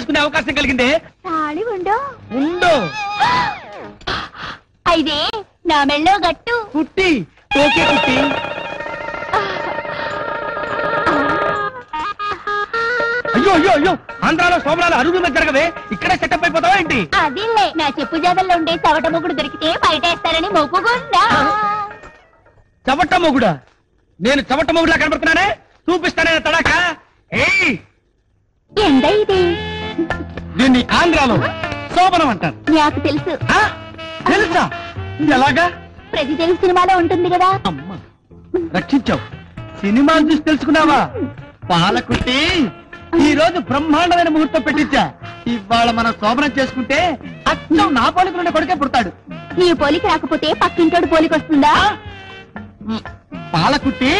చేసుకునే అవకాశం కలిగింది. తాళి ఉండో ఉండు. అయితే నా మెళ్ళో గట్టు కుట్టి ఓకే కుట్టి. అయ్యో అయ్యో అయ్యో, ఆంధ్రాలో సోమనాలు అరుగు మీద జరగవే, ఇక్కడే సెటప్ అయిపోతావా ఏంటి? అదిలే, నా చెప్పు జాదల్లో ఉండే చవట మొగుడు దొరికితే బయటేస్తారని మొక్కుకుందా. చవట మొగుడా? నేను చవట మొగుడులా కనబడుతున్నానే? చూపిస్తానే తడాక. ఎంత ఇది? దీన్ని ఆంధ్రాలో శోభనం అంటారు. నాకు తెలుసు. తెలుసా? ఎలాగా? ప్రతి తెలుగు సినిమాలో ఉంటుంది కదా. అమ్మ రక్షించావు. సినిమా చూసి తెలుసుకున్నావా? పాలకుట్టి, ఈ రోజు బ్రహ్మాండమైన ముహూర్తం పెట్టించా. ఇవాళ మనం శోభనం చేసుకుంటే అచ్చం నా పోలికలుండే కొడుకే పుడతాడు. నీ పోలిక రాకపోతే పక్కింటోడు పోలిక వస్తుందా? పాలకుట్టి,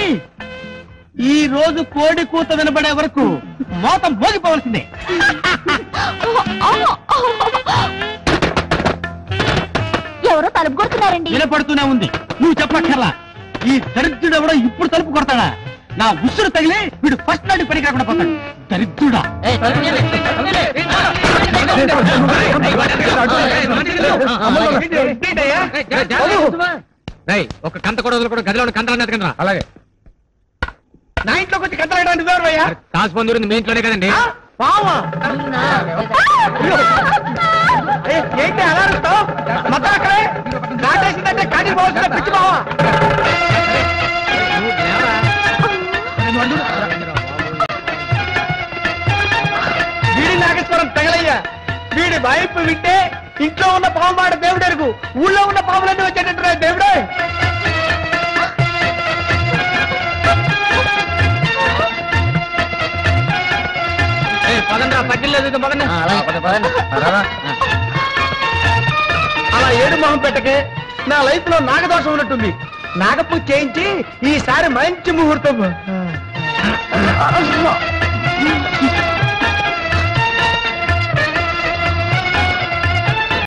ఈ రోజు కోడి కూత వినబడే వరకు మోతం మోగిపోవలసిందే. ఎవరో తలుపు కొడుతున్నారండి. వినపడుతూనే ఉంది, నువ్వు చెప్పక్కర్లా. ఈ దరిద్రుడు ఎవడో ఇప్పుడు తలుపు కొడతాడా? నా ఉసురు తగిలి వీడు ఫస్ట్ నాటి పనికి రాకుండా పోతాడు. దరిద్రుడా! ఒక కంత కూడా గదిలో కంతలు. అలాగే నా ఇంట్లోకి వచ్చి కంతలేయడానికి దూరమయ్యా. కాసుపందూరింది మీ ఇంట్లోనే కదండి. పావా ఏంటి అలా అరుస్తావు? మొత్తం అక్కడే నాటేసిందంటే కానీ పోవాల్సిన పిచ్చి బావా. వీడి నాగేశ్వరం తగలయ్యా. వీడి వైపు వింటే ఇంట్లో ఉన్న పాము వాడు దేవుడు ఎరుగు, ఊళ్ళో ఉన్న పాములన్నీ వచ్చేటట్టున్నాయి దేవుడే. అలా ఏడు మొహం పెట్టకే, నా లైఫ్ లో నాగదోషం ఉన్నట్టుంది. నాగపూజ చేయించి ఈసారి మంచి ముహూర్తం.